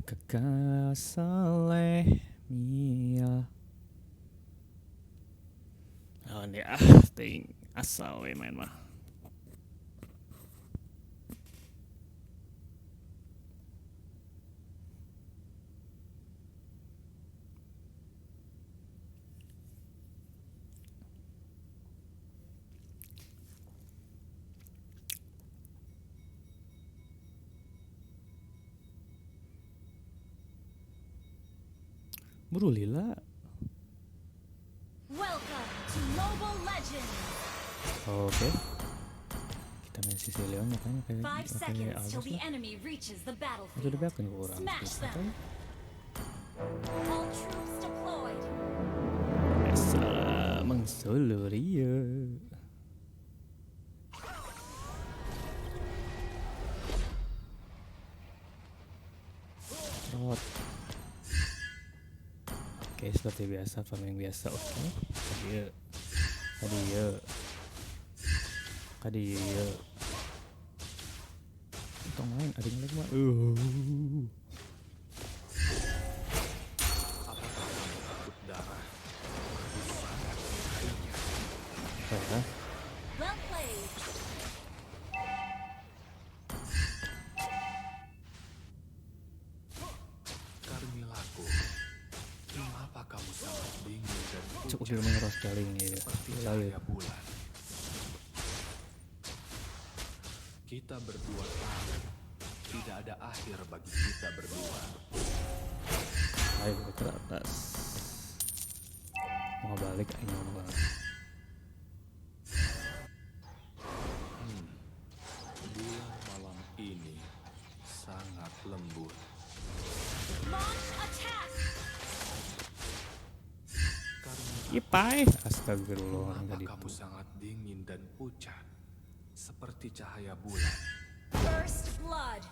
Kekasih Mia. Oh ini ting asal we main mah. Buru lila. Welcome to Mobile Legends. Oke. Kita main sisi Leon makanya kayak 5 seconds till Almas the lah. enemy reaches the Itu battlefield. dibiarkan kurang. Smash them. All troops deployed. Assalamualaikum Soloria. Rot. Oke, seperti biasa, farming biasa. Oke. Kadieu. Tong lain ada yang lagi mah. Apa? Well played. Carmilaku, mengapa kamu sangat dingin dan Cukup pucat mengeras sekali ya. seperti Lalu cahaya bulan? Kita berdua tahu tidak ada akhir bagi kita berdua. ayo ke atas. Mau balik ayo mau. Bulan malam ini sangat lembut. Launch attack. Carmilaku, Ipai. Astagfirullah orang mengapa tadi. kamu sangat dingin dan pucat seperti cahaya bulan? First blood.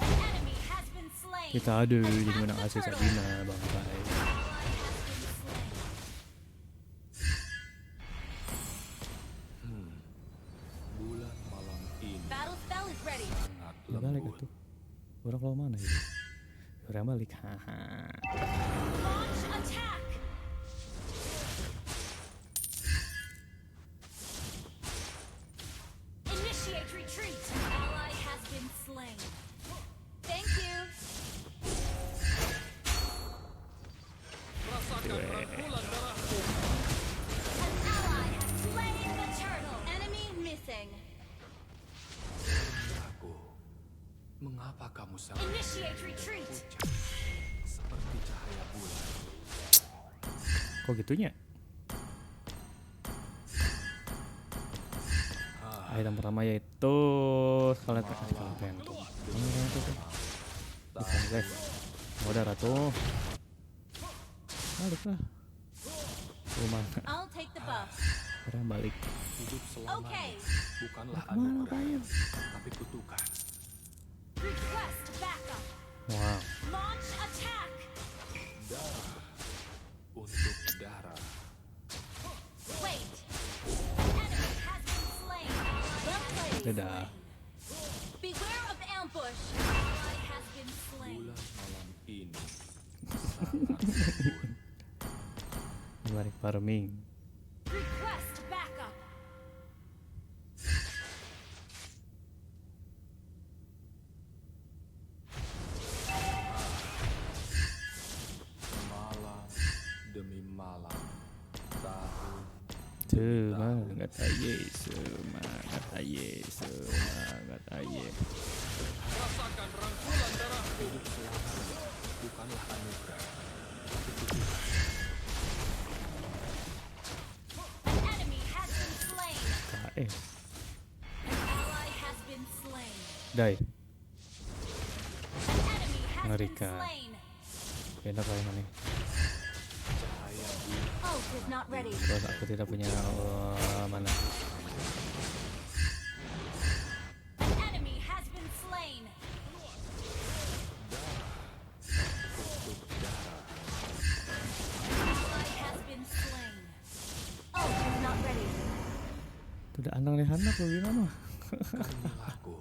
Enemy has been slain. Kita ada jadi menang AC Sabina bang Pai. Ally has been slain. Bulan malam ini Battle spell is ready. sangat Ya balik lembut. itu. Orang kalau mana itu? Orang balik. Haha. Launch attack. Initiate retreat. Ally has been slain. Thank you. An ally has slain the turtle. Enemy missing. Aku, mengapa kamu sangat Initiate retreat. pucat seperti cahaya bulan? Kok gitunya? Item pertama yaitu skala pentum. Mana itu tuh? Bisa guys. Udah ratu. Balik lah. Rumah. I'll take the buff. Orang balik. Hidup selamanya Okay. bukanlah Kemana anugerah, ngapain? tapi kutukan. Request backup. Wow. Launch attack. Darah untuk darah. Wait. Enemy has been slain. Well played. Dadah. Beware of ambush. Ally has been slain. Bulan malam ini sangat lembut. Balik farming. Request backup. Malam demi malam, tahun Semangat aye, semangat aye, semangat aye. hidup selamanya bukanlah anugerah, tapi kutukan. Enemy has been slain. KS. Ally has been slain. Dai. Enemy has been Mengerikan. slain. Enak lah yang ini. Cahaya bulan Ult is not ready. Terus aku tidak punya mana. Enemy has been slain. untuk darah. Ally has been slain. Ult is not ready. Itu udah anang deh anak lu gimana mah. Carmilaku,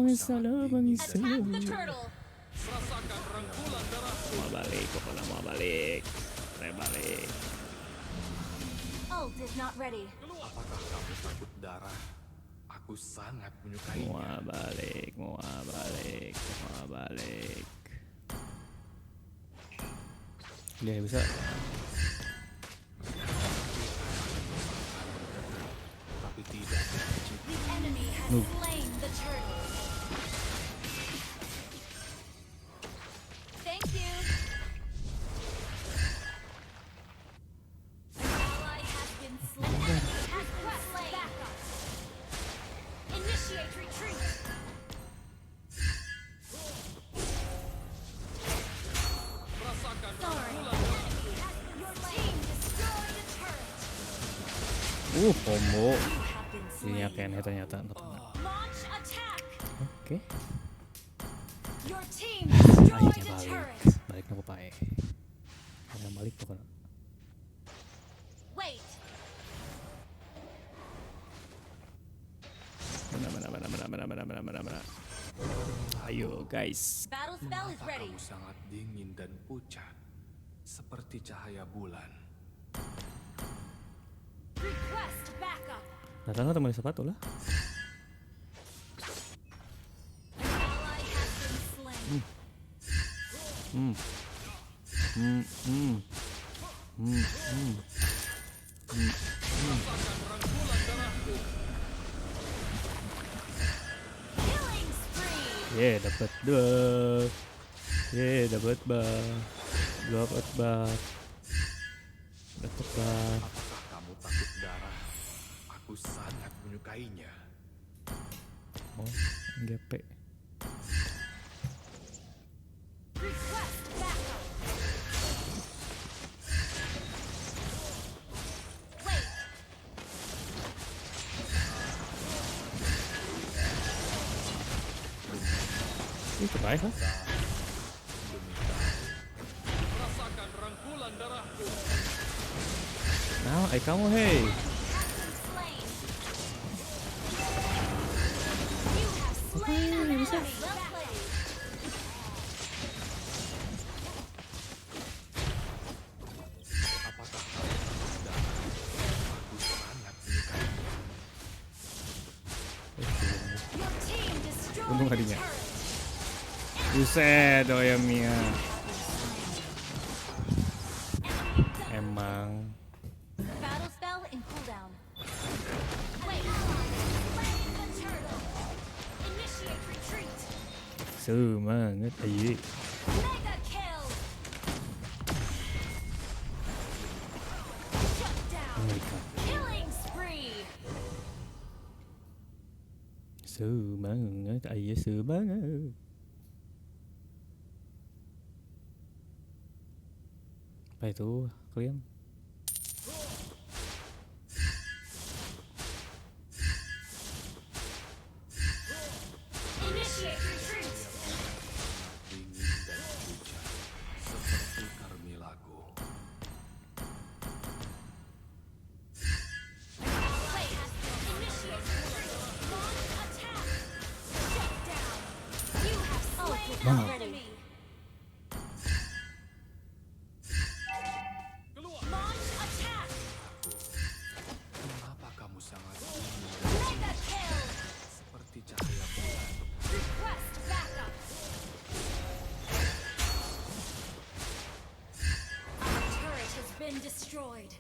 Attack the turtle. Mau balik, pokoknya mau balik. Saya balik. Ult is not ready. Apakah kamu takut darah? Aku sangat menyukainya. Mau balik, mau balik, mau balik. Dia bisa. Tapi tidak. The enemy has slain the turtle. Thank you. An ally has been slain. An enemy has been slain. Backup. Initiate retreat. Sorry. Your team destroyed a turret. Combo. You have been Ininya slain. kayaknya ternyata. Launch attack. Oke. Your team destroyed Akhirnya a balik. turret. Baliknya ke pae. Akhirnya balik pokoknya. Wait. Mana. Ayo guys. Battle spell is Mengapa ready. kamu sangat dingin dan pucat, seperti cahaya bulan? Request backup. Datang ke teman sepatu lah. An ally has been slain. Killing spree. Dapat dua. Dapat buff. Dapat buff. Dapat buff. Apakah kamu takut darah? Aku sangat menyukainya. Oh, GP. Request backup. Wait. Ini try lah. Rasakan rangkulan darahku. Nah, kamu hey. Has been slain. You have slain an enemy. Well played. Apakah kamu takut darah? Aku sangat menyukainya. Your team destroyed Untung a hadinya. turret. Buset, Mia. Enemy Emang battle spell in cooldown. Wait. Slain the turtle. Initiate retreat. semangat ayo. Mega kill. Shut down. Mereka Killing spree. semangat ayo semangat. Apa itu kalian? Initiate retreat. Dingin dan pucat, seperti Carmilaku. Wait. Initiate retreat. Launch attack. Shut down. You have slain an enemy. Launch attack. Mengapa kamu sangat dingin dan Mega kill. seperti cahaya bulan? Request backup. Our turret has been destroyed.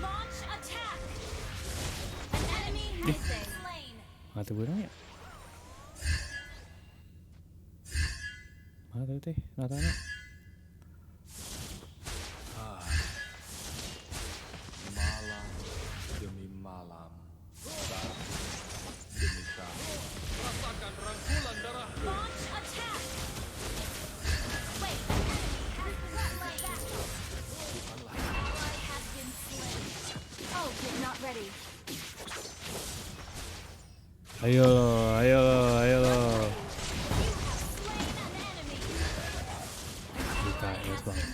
Launch attack. An enemy has been slain. Mati burung ya? Mana tadi teh? Natana? Malam demi malam, tahun demi tahun. Rasakan rangkulan darah. Launch attack. Wait. Enemy has been slain. Ally has been slain. Ult is not ready. Ayo lo, ayo lo, ayo lo. You have slain an enemy. Buka ya bang.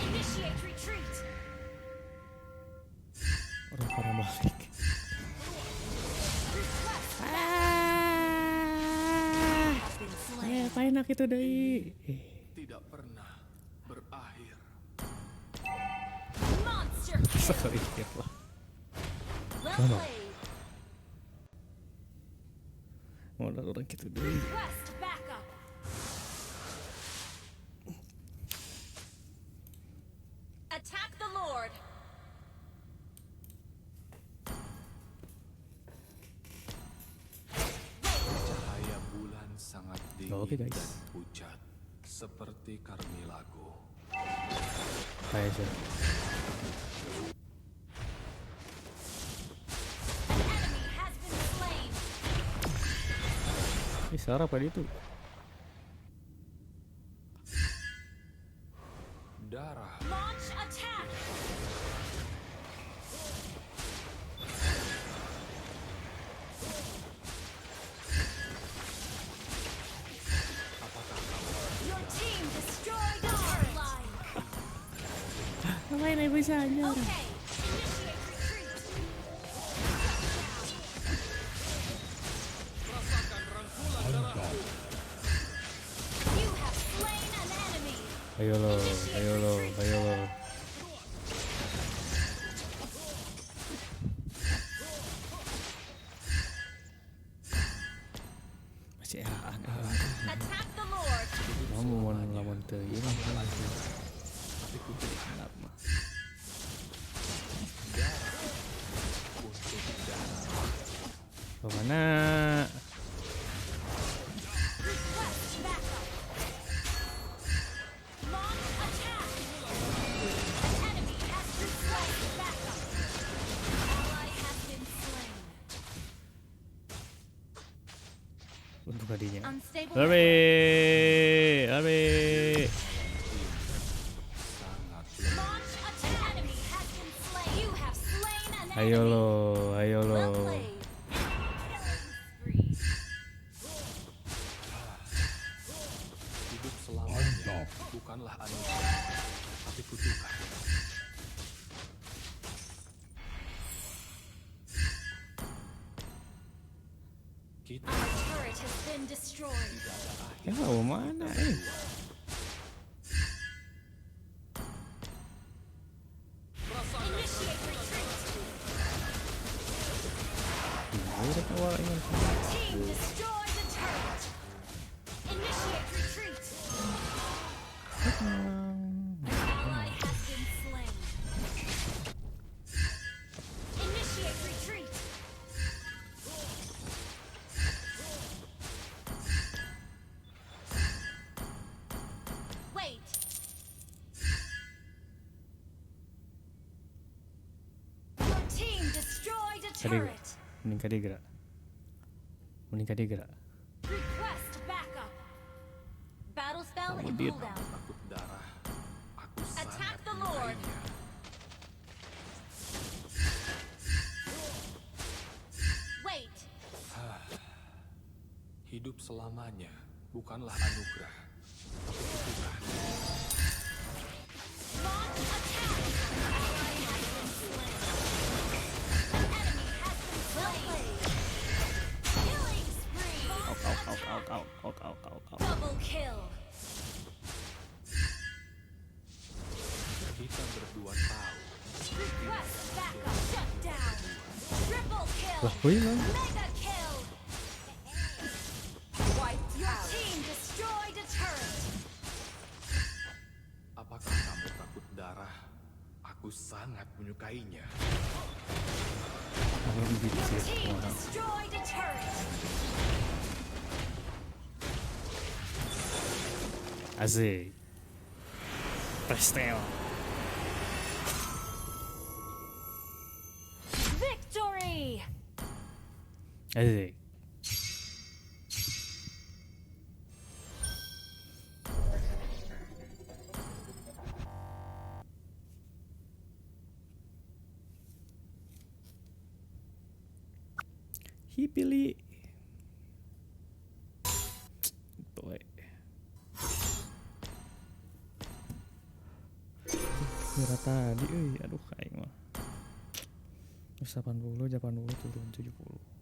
Initiate retreat. Orang pada balik. Request enak itu deui. tidak pernah berakhir. Monster Sekali lah. well Come on. played. Modal orang gitu deui. Request backup. Attack the Lord. Cahaya bulan sangat dingin Oke, guys. dan pucat, seperti Carmilago. Kayak sih. Enemy has been slain. Ih, Sarah apa itu? Darah Launch attack. Your team destroyed a turret. Ngapain ibu saya? Okay, initiate retreat. You have slain an enemy. Ayo lo, ayo lo, ayo lo. Masih eraan. Attack the Lord. Kamu mau lawan teu ieu mah. Enak mah. Kemana? Request backup. Launch attack. An enemy has requested backup. Ally has been slain. Untuk tadinya. Unstable. Hurry, hurry. sangat Launch attack. An enemy has been slain. You have slain an enemy. Ayo lo, ayo lo. Well played. Killing spree. hidup selamanya bukanlah anugerah, tapi kutukan. Kita Our turret has been destroyed. Ya mau mana ini? Initiate retreat. Udah awal ini. Team destroy the turret. Initiate retreat. An ally has been slain. Initiate retreat. Wait. Your team destroyed a Tadi turret. meningkat dia gerak. Meningkat dia gerak. Request backup. Battle spell in dia cooldown. takut darah. Aku Attack sangat the Lord. menyukainya. Wait. Hidup selamanya bukanlah anugerah, tapi kutukan. Launch attack. Ally has been slain. An enemy has been slain. Killing spree. Launch attack. Double kill. Kita berdua tahu Request backup. Shut down. Triple kill. Lah, wih lah. Mega kill. Your team destroyed a turret. apakah kamu takut darah? Aku sangat menyukainya. Aku Your dicit. team destroyed a turret. Asik. Prestel. Victory. Asik. Hipili. Boy. Kira tadi, aduh kayak mah. 80, 80 turun 70.